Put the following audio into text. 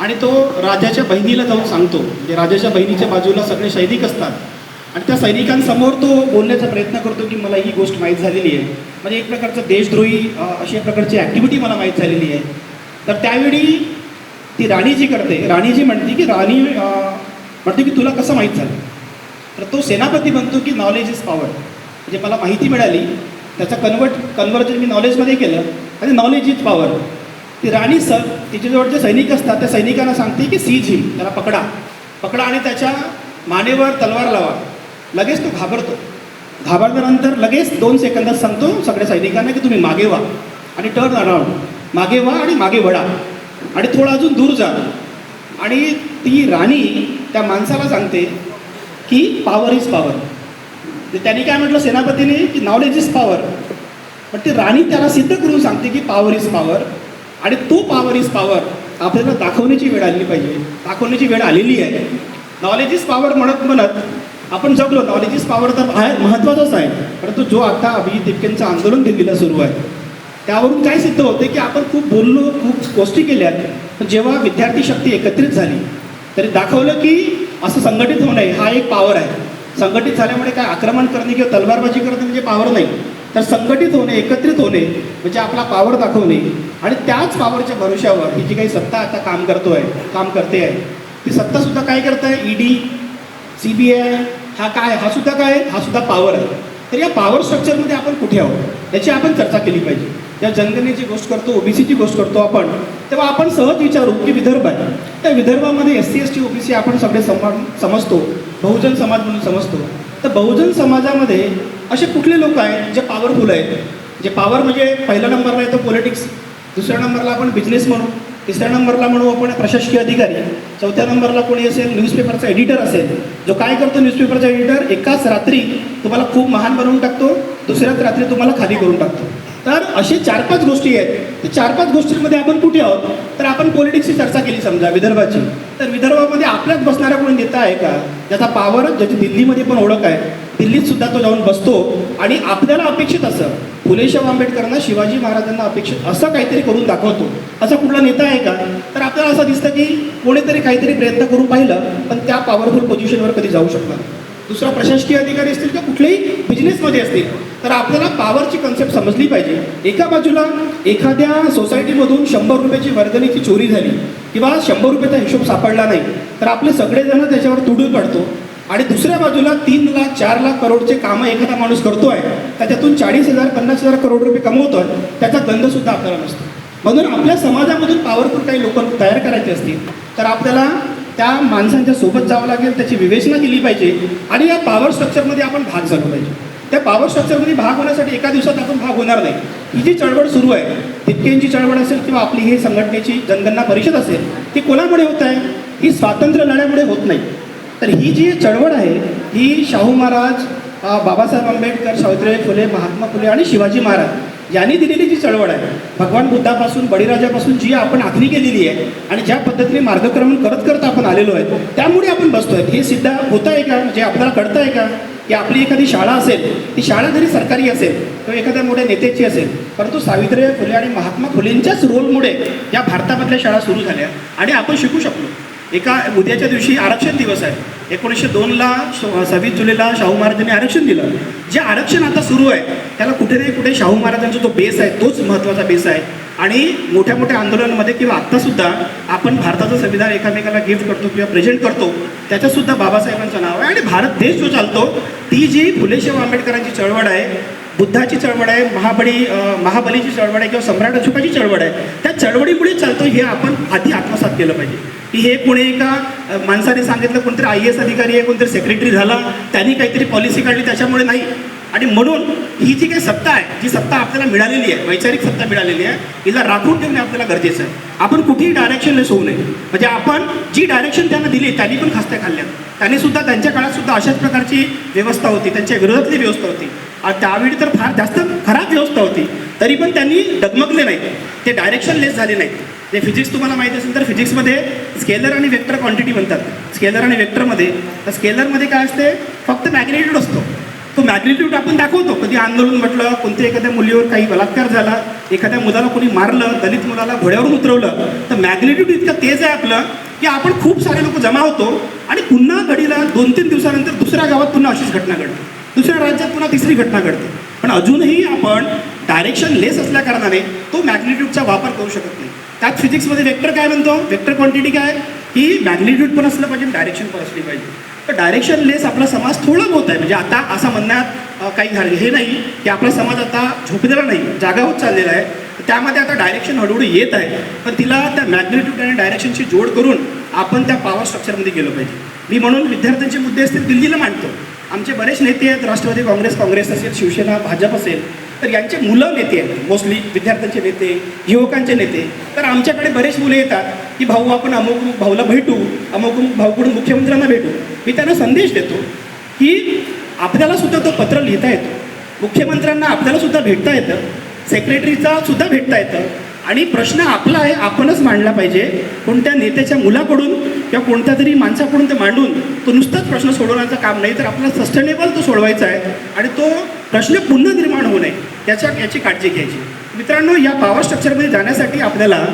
आणि तो राजाच्या बहिणीला जाऊन सांगतो. म्हणजे राजाच्या बहिणीच्या बाजूला सगळे सैनिक असतात आणि त्या सैनिकांसमोर तो बोलण्याचा प्रयत्न करतो की मला ही गोष्ट माहीत झालेली आहे, म्हणजे एक प्रकारचं देशद्रोही अशा प्रकारची ॲक्टिव्हिटी मला माहीत झालेली आहे. तर त्यावेळी ती राणी जी करते, राणी जी म्हणते की म्हणते की तुला कसं माहीत झालं. तर तो सेनापती म्हणतो की नॉलेज इज पॉवर, म्हणजे मला माहिती मिळाली, त्याचा कन्वर्जन मी नॉलेजमध्ये केलं आणि नॉलेज इज पॉवर. ती राणी तिच्याजवळ जे सैनिक असतात त्या सैनिकांना सांगते की सीज हिम, त्याला पकडा आणि त्याच्या मानेवर तलवार लावा. लगेच तो घाबरल्यानंतर लगेच 2 सेकंदात सांगतो सगळ्या सैनिकांना की तुम्ही मागे व्हा आणि टर्न अराउंड, मागे व्हा आणि मागे वळा आणि थोडं अजून दूर जा. आणि ती राणी त्या माणसाला सांगते की पॉवर इज पॉवर. त्यांनी काय म्हटलं सेनापतीने की नॉलेज इज पॉवर, पण ती राणी त्याला सिद्ध करून सांगते की पॉवर इज पॉवर. आणि तो पॉवर इज पॉवर आपल्याला दाखवण्याची वेळ आली पाहिजे, दाखवण्याची वेळ आलेली आहे. नॉलेज इज पॉवर म्हणत आपण जगलो. नॉलेज इज पॉवर तर महत्त्वाचंच आहे, परंतु जो आता अभिजित तिपकेंचं आंदोलन दिल्लीला सुरू आहे त्यावरून काय सिद्ध होते की आपण खूप बोललो, खूप गोष्टी केल्या, पण जेव्हा विद्यार्थी शक्ती एकत्रित झाली तरी दाखवलं की असं संघटित होणे हा एक पॉवर आहे. संघटित झाल्यामुळे काय आक्रमण करणे किंवा तलवारबाजी करणे म्हणजे पॉवर नाही, तर संघटित होणे, एकत्रित होणे म्हणजे आपला पॉवर दाखवणे. आणि त्याच पॉवरच्या भरोश्यावर ही जी काही सत्ता आता काम करते आहे, ती सत्तासुद्धा काय करत आहे, ED, CBI हा सुद्धा पॉवर आहे. तर या पॉवर स्ट्रक्चरमध्ये आपण कुठे आहोत याची आपण चर्चा केली पाहिजे. जेव्हा जनगणनेची गोष्ट करतो, OBCची गोष्ट करतो आपण, तेव्हा आपण सहज विचारू की विदर्भ आहे, त्या विदर्भामध्ये SC ST OBC आपण सगळे समजतो, बहुजन समाज म्हणून समजतो. तर बहुजन समाजामध्ये असे कुठले लोक आहेत जे पॉवरफुल आहेत, जे पॉवर म्हणजे पहिल्या नंबरला येतो पॉलिटिक्स, दुसऱ्या नंबरला आपण बिझनेस म्हणू, तिसऱ्या नंबरला म्हणू आपण प्रशासकीय अधिकारी, चौथ्या नंबरला कोणी असेल न्यूजपेपरचा एडिटर असेल, जो काय करतो न्यूजपेपरचा एडिटर एकाच रात्री तुम्हाला खूप महान बनवून टाकतो, दुसऱ्याच रात्री तुम्हाला खाली करून टाकतो. तर असे 4-5 गोष्टी आहेत. तर 4-5 गोष्टींमध्ये आपण कुठे आहोत, तर आपण पॉलिटिक्सची चर्चा केली समजा विदर्भाची, तर विदर्भामध्ये आपल्याच बसणारा कोणी नेता आहे का ज्याचा पॉवर, ज्याची दिल्लीमध्ये पण ओळख आहे, दिल्लीत सुद्धा तो जाऊन बसतो आणि आपल्याला अपेक्षित असं फुलेशाह आंबेडकरांना, शिवाजी महाराजांना अपेक्षित असं काहीतरी करून दाखवतो, असा कुठला नेता आहे का. तर आपल्याला असं दिसतं की कोणीतरी काहीतरी प्रयत्न करून पाहिलं पण त्या पॉवरफुल पोझिशनवर कधी जाऊ शकणार. दुसरा प्रशासकीय अधिकारी असतील किंवा कुठल्याही बिझनेसमध्ये असतील, तर आपल्याला पॉवरची कन्सेप्ट समजली पाहिजे. एका बाजूला एखाद्या सोसायटीमधून 100 रुपयाची वर्गणीची चोरी झाली किंवा 100 रुपयाचा हिशोब सापडला नाही तर आपले सगळेजण त्याच्यावर तुडून पडतो. आणि दुसऱ्या बाजूला 3 लाख 4 लाख करोडचे कामं एखादा माणूस करतोय, त्याच्यातून 40,000 50,000 करोड रुपये कमवतोय, त्याचा गंधसुद्धा आपल्याला नसतो. म्हणून आपल्या समाजामधून पॉवरफुल काही लोक तयार करायचे असतील तर आपल्याला त्या माणसांच्या सोबत जावं लागेल, त्याची विवेचना केली पाहिजे आणि या पॉवर स्ट्रक्चरमध्ये आपण भाग झालो पाहिजे. त्या पॉवर स्ट्रक्चरमध्ये भाग होण्यासाठी एका दिवसात आपण भाग होणार नाही. ही जी चळवळ सुरू आहे, तिपकेंची चळवळ असेल किंवा आपली ही संघटनेची जनगणना परिषद असेल, ती कोणामुळे होत आहे, ही स्वातंत्र्य लढ्यामुळे होत नाही. तर ही जी चळवळ आहे ही शाहू महाराज, बाबासाहेब आंबेडकर, सावित्रीबाई फुले, महात्मा फुले आणि शिवाजी महाराज यांनी दिलेली जी चळवळ आहे, भगवान बुद्धापासून, बळीराजापासून जी आपण आखणी केलेली आहे आणि ज्या पद्धतीने मार्गक्रमण करत आपण आलेलो आहे, त्यामुळे आपण बसतोय. हे सिद्ध होत आहे का, म्हणजे आपल्याला कळतं आहे का की आपली एखादी शाळा असेल, ती शाळा जरी सरकारी असेल किंवा एखाद्या मोठ्या नेत्याची असेल, परंतु सावित्रीबाई फुले आणि महात्मा फुलेंच्याच रोलमुळे या भारतामधल्या शाळा सुरू झाल्या आणि आपण शिकू शकलो. उद्याच्या दिवशी आरक्षण दिवस आहे. 1902ला 26 जुलैला शाहू महाराजांनी आरक्षण दिलं. जे आरक्षण आता सुरू आहे त्याला कुठे ना कुठे शाहू महाराजांचा जो बेस आहे तोच महत्त्वाचा बेस आहे. आणि मोठ्या मोठ्या आंदोलनामध्ये किंवा आत्तासुद्धा आपण भारताचं संविधान एकामेकाला गिफ्ट करतो किंवा प्रेझेंट करतो, त्याच्यातसुद्धा बाबासाहेबांचं नाव आहे. आणि भारत देश जो चालतो ती जी फुलेशाह आंबेडकरांची चळवळ आहे, बुद्धाची चळवळ आहे, महाबलीची चळवळ आहे किंवा सम्राट अशोकाची चळवळ आहे, त्या चळवळीमुळे चालतो हे आपण आधी आत्मसात केलं पाहिजे. की हे कोणी एका माणसाने सांगितलं, कोणतरी IAS अधिकारी आहे, कोणतरी सेक्रेटरी झाला, त्यांनी काहीतरी पॉलिसी काढली त्याच्यामुळे नाही. आणि म्हणून ही जी काही सत्ता आहे, जी सत्ता आपल्याला मिळालेली आहे, वैचारिक सत्ता मिळालेली आहे, हिला राखून ठेवणे आपल्याला गरजेचं आहे. आपण कुठेही डायरेक्शनलेस होऊ नये. म्हणजे आपण जी डायरेक्शन त्यांना दिली त्यांनी पण खास्त्या खाल्ल्या. त्यांनी सुद्धा त्यांच्या काळात सुद्धा अशाच प्रकारची व्यवस्था होती, त्यांच्या विरोधातली व्यवस्था होती. त्यावेळी तर फार जास्त खराब व्यवस्था होती, तरी पण त्यांनी डगमगले नाहीत, ते डायरेक्शनलेस झाले नाहीत. ते फिजिक्स तुम्हाला माहिती असेल तर फिजिक्समध्ये स्केलर आणि वेक्टर क्वांटिटी म्हणतात. स्केलर आणि वेक्टरमध्ये, तर स्केलरमध्ये काय असते, फक्त मॅग्नेट्यूड असतो. तो मॅग्निट्यूड आपण दाखवतो. कधी आंदोलन म्हटलं, कोणत्या एखाद्या मुलीवर काही बलात्कार झाला, एखाद्या मुलाला कोणी मारलं, दलित मुलाला घोड्यावरून उतरवलं, तर मॅग्निट्यूड इतकं तेज आहे आपलं की आपण खूप सारे लोक जमा होतो आणि पुन्हा घडीला 2-3 दिवसानंतर दुसऱ्या गावात पुन्हा अशीच घटना घडते, दुसऱ्या राज्यात पुन्हा तिसरी घटना घडते. पण अजूनही आपण डायरेक्शन लेस असल्या कारणाने तो मॅग्निट्यूडचा वापर करू शकत नाही. त्यात फिजिक्समध्ये वेक्टर काय म्हणतो, वेक्टर क्वांटिटी काय, की मॅग्निट्यूड पण असलं पाहिजे, डायरेक्शन पण असली पाहिजे. तर डायरेक्शन लेस आपला समाज थोडं होत आहे. म्हणजे आता असं म्हणण्यात काही हे नाही की आपला समाज आता झोपलेला नाही, जागा होत चाललेला आहे. त्यामध्ये आता डायरेक्शन हळूहळू येत आहे, पण तिला त्या मॅग्निट्यूड आणि डायरेक्शनची जोड करून आपण त्या पॉवर स्ट्रक्चरमध्ये गेलो पाहिजे. मी म्हणून विद्यार्थ्यांचे मुद्दे असतील दिल्लीला मांडतो. आमचे बरेच नेते आहेत, राष्ट्रवादी काँग्रेस असेल, शिवसेना, भाजप असेल, तर यांचे मुलं नेते आहेत, मोस्टली विद्यार्थ्यांचे नेते, युवकांचे नेते. तर आमच्याकडे बरेच मुलं येतात की भाऊ आपण अमुक भाऊला भेटू, अमुक भाऊकडून मुख्यमंत्र्यांना भेटू. मी त्यांना संदेश देतो की आपल्याला सुद्धा तो पत्र लिहिता येतो, मुख्यमंत्र्यांना आपल्याला सुद्धा भेटता येतं, सेक्रेटरीचा सुद्धा भेटता येतं, आणि प्रश्न आपला आहे, आपणच मांडला पाहिजे. कोणत्या नेत्याच्या मुलाकडून किंवा कोणत्या तरी माणसाकडून ते मांडून तो नुसताच प्रश्न सोडवण्याचं काम नाही, तर आपल्याला सस्टेनेबल तो सोडवायचा आहे आणि तो प्रश्न पुन्हा निर्माण होऊ नये याची काळजी घ्यायची. मित्रांनो, या पॉवर स्ट्रक्चरमध्ये जाण्यासाठी आपल्याला